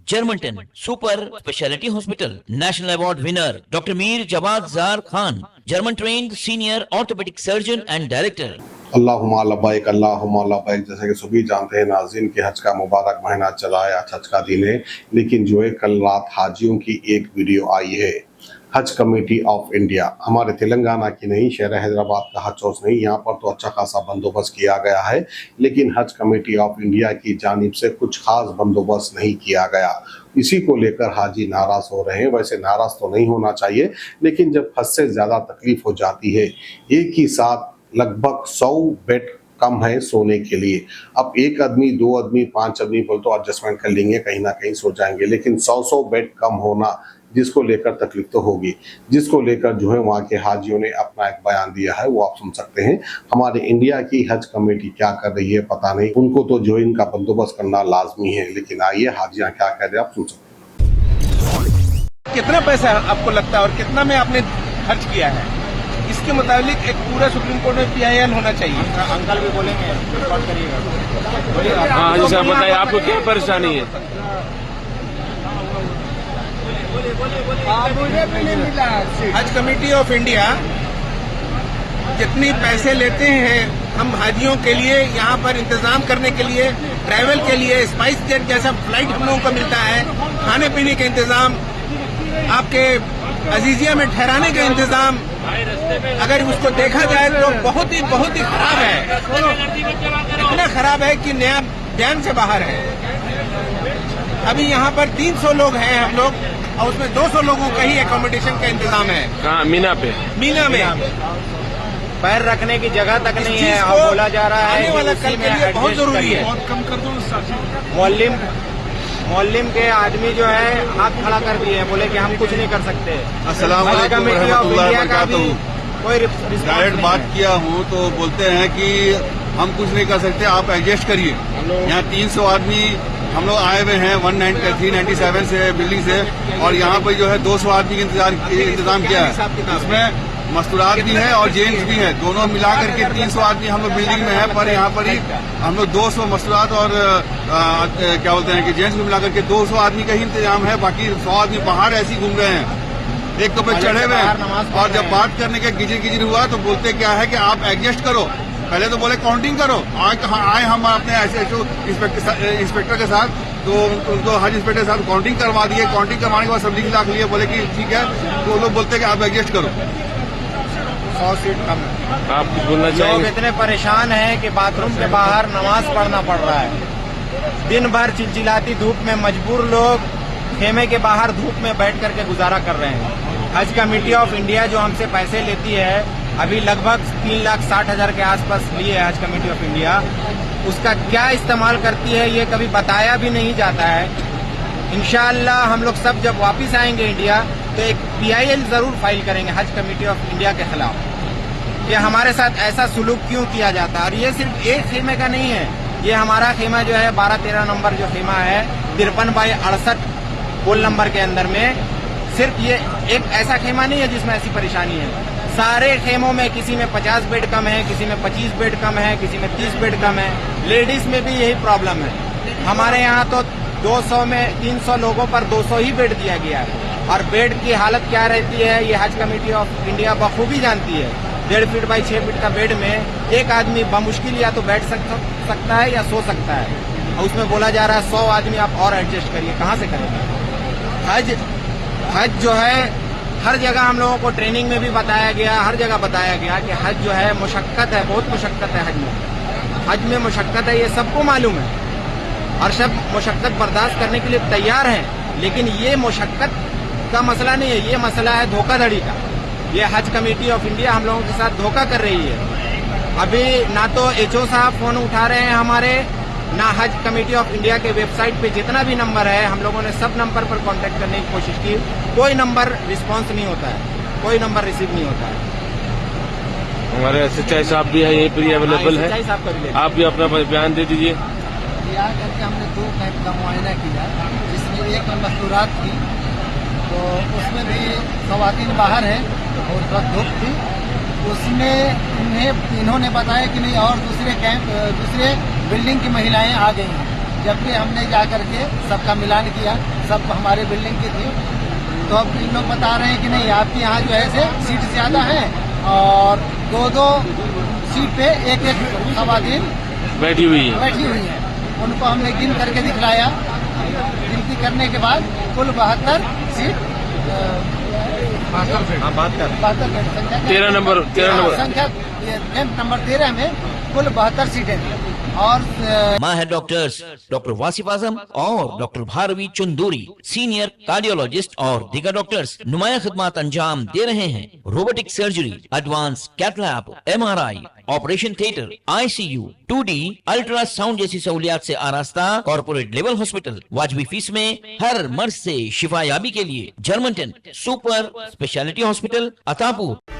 Germanton super speciality hospital, national award winner doctor Mir Jawad Jar Khan, German trained senior orthopaedic surgeon and director. अल्लाहुम्मा लब्बैक अल्लाहुम्मा लब्बैक। जैसे कि सभी जानते हैं नाज़रीन कि हज का मुबारक महीना चला है, आज हज का दिन है, लेकिन जो है कल रात हाजियों की एक वीडियो आई है। हज कमेटी ऑफ इंडिया, हमारे तेलंगाना की नहीं, शहर हैदराबाद का हज हाउस नहीं, यहाँ पर तो अच्छा खासा बंदोबस्त किया गया है, लेकिन हज कमेटी ऑफ इंडिया की जानिब से कुछ खास बंदोबस्त नहीं किया गया। इसी को लेकर हाजी नाराज हो रहे हैं। वैसे नाराज तो नहीं होना चाहिए, लेकिन जब हद से ज़्यादा तकलीफ हो जाती है, एक ही साथ लगभग 100 बेड कम है सोने के लिए। अब एक आदमी, दो आदमी, 5 आदमी बोल तो एडजस्टमेंट कर लेंगे, कहीं ना कहीं सो जाएंगे, लेकिन 100 बेड कम होना, जिसको लेकर तकलीफ तो होगी, जिसको लेकर जो है वहाँ के हाजियों ने अपना एक बयान दिया है, वो आप सुन सकते हैं। हमारे इंडिया की हज कमेटी क्या कर रही है पता नहीं, उनको तो जो इनका बंदोबस्त करना लाजमी है, लेकिन आइए हाजियाँ क्या कह रहे हैं आप सुन सकते हैं। कितना पैसा आपको लगता है और कितना में आपने खर्च किया है, इसके मुताबिक एक पूरा सुप्रीम कोर्ट में PIL होना चाहिए। अंकल भी बोलेंगे, रिकॉर्ड करिएगा। हाँ जी साहब, बताइए आपको क्या परेशानी है? हज कमेटी ऑफ इंडिया जितनी पैसे लेते हैं हम हाजियों के लिए, यहाँ पर इंतजाम करने के लिए, ट्रैवल के लिए, स्पाइस जेट जैसा फ्लाइट हम लोगों को मिलता है, खाने पीने के इंतजाम, आपके अजीजिया में ठहराने का इंतजाम, अगर उसको देखा जाए तो बहुत ही खराब है। इतना खराब है कि नया ध्यान से बाहर है। अभी यहाँ पर 300 लोग हैं हम लोग, और उसमें 200 लोगों का ही एकोमोडेशन का इंतजाम है। कहाँ? मीना पे? मीना में पैर रखने की जगह तक नहीं है, और बोला जा रहा है आने वाला कल के लिए बहुत जरूरी है। कम कर दो। मौलिम के आदमी जो है हाथ खड़ा कर दिए हैं, बोले कि हम कुछ नहीं कर सकते। अस्सलाम वालेकुम रहमतुल्लाहि व बरकातहू। कोई डायरेक्ट बात किया हूँ तो बोलते हैं कि हम कुछ नहीं कर सकते, आप एडजस्ट करिए। यहाँ 300 आदमी हम लोग आए हुए हैं 397 से बिल्डिंग से, और यहाँ पर जो है 200 आदमी का इंतजाम किया है। इसमें मस्तूरात भी है और जेंट्स भी है, दोनों मिला करके 300 आदमी हम लोग बिल्डिंग में है, पर यहाँ पर ही हम लोग 200 मस्तूरात और क्या बोलते हैं कि जेंट्स को मिला करके 200 आदमी का ही इंतजाम है। बाकी 100 आदमी बाहर ऐसे ही घूम रहे हैं, एक तो पे चढ़े हुए हैं। और जब बात करने के गिजिर हुआ तो बोलते क्या है कि आप एडजस्ट करो। पहले तो बोले काउंटिंग करो। आए हम अपने SHO इंस्पेक्टर के साथ, तो उनको हज इंस्पेक्टर के साथ काउंटिंग करवा दिए। काउंटिंग करवाने के बाद सब लिख लाख लिए, बोले कि ठीक है, तो वो लोग बोलते हैं कि आप एडजस्ट करो। 100 सीट कम है। आप कुछ बोलना चाहेंगे? लोग इतने परेशान हैं कि बाथरूम के बाहर नमाज पढ़ना पड़ रहा है। दिन भर चिलचिलाती धूप में मजबूर लोग खेमे के बाहर धूप में बैठ करके गुजारा कर रहे हैं। हज कमेटी ऑफ इंडिया जो हमसे पैसे लेती है, अभी लगभग 3,60,000 के आसपास लिए है हज कमेटी ऑफ इंडिया, उसका क्या इस्तेमाल करती है ये कभी बताया भी नहीं जाता है। इंशाअल्लाह हम लोग सब जब वापस आएंगे इंडिया तो एक PIL जरूर फाइल करेंगे हज कमेटी ऑफ इंडिया के खिलाफ। ये हमारे साथ ऐसा सुलूक क्यों किया जाता है। और ये सिर्फ एक खेमे का नहीं है, ये हमारा खेमा जो है 12-13 नंबर जो खेमा है 53/68 पोल नंबर के अंदर में, सिर्फ ये एक ऐसा खेमा नहीं है जिसमें ऐसी परेशानी है। सारे खेमों में किसी में 50 बेड कम है, किसी में 25 बेड कम है, किसी में 30 बेड कम है। लेडीज में भी यही प्रॉब्लम है। हमारे यहाँ तो 200 में 300 लोगों पर 200 ही बेड दिया गया है। और बेड की हालत क्या रहती है ये हज कमेटी ऑफ इंडिया बखूबी जानती है। 1.5 फीट बाई 6 फीट का बेड में एक आदमी बमुश्किल या तो बैठ सकता है या सो सकता है, और उसमें बोला जा रहा है 100 आदमी आप और एडजस्ट करिए। कहाँ से करेंगे? हज जो है हर जगह हम लोगों को ट्रेनिंग में भी बताया गया, हर जगह बताया गया कि हज जो है मुशक्कत है, बहुत मुशक्कत है। हज में मुशक्कत है, ये सबको मालूम है, और सब मुशक्कत बर्दाश्त करने के लिए तैयार हैं। लेकिन ये मुशक्कत का मसला नहीं है, ये मसला है धोखाधड़ी का। ये हज कमेटी ऑफ इंडिया हम लोगों के साथ धोखा कर रही है। अभी ना तो HO साहब फोन उठा रहे हैं हमारे, ना हज कमेटी ऑफ इंडिया के वेबसाइट पे जितना भी नंबर है हम लोगों ने सब नंबर पर कांटेक्ट करने की कोशिश की, कोई नंबर रिस्पांस नहीं होता है, कोई नंबर रिसीव नहीं होता है। हमारे SHI साहब भी है यहीं पर अवेलेबल है, आप भी अपना बयान दे दीजिए। यहाँ करके हमने 2 कैंप का मुआयना किया, जिसमें एक में मस्तूरात थी, तो उसमें भी ख़वातीन बाहर हैं और बहुत धूप थी। उसमें इन्होंने बताया कि नहीं, और दूसरे बिल्डिंग की महिलाएं आ गई हैं, जब भी हमने जा करके सबका मिलान किया, सब हमारे बिल्डिंग की थी, तो अब इन लोग बता रहे हैं कि नहीं आपके यहाँ जो है से सीट ज्यादा है और दो सीट पे एक खवातीन बैठी हुई है। उनको हमने गिन करके दिखलाया, गिनती करने के बाद कुल 72 सीट 72 संख्या 13 नंबर संख्या टेंथ नंबर 13 में कुल 72 सीटें थी। और माहिर डॉक्टर्स डॉक्टर वासिफ आजम और doctor Bharvi Chanduri, senior cardiologist और दीगर डॉक्टर्स नुमाया खिदमत अंजाम दे रहे हैं। Robotic surgery, advance cath lab, MRI, operation theatre, ICU, 2D ultrasound जैसी सहूलियात से आरास्ता कॉर्पोरेट लेवल हॉस्पिटल। वाजबी फीस में हर मर्ज से शिफायाबी के लिए German 10 super speciality hospital Attapur.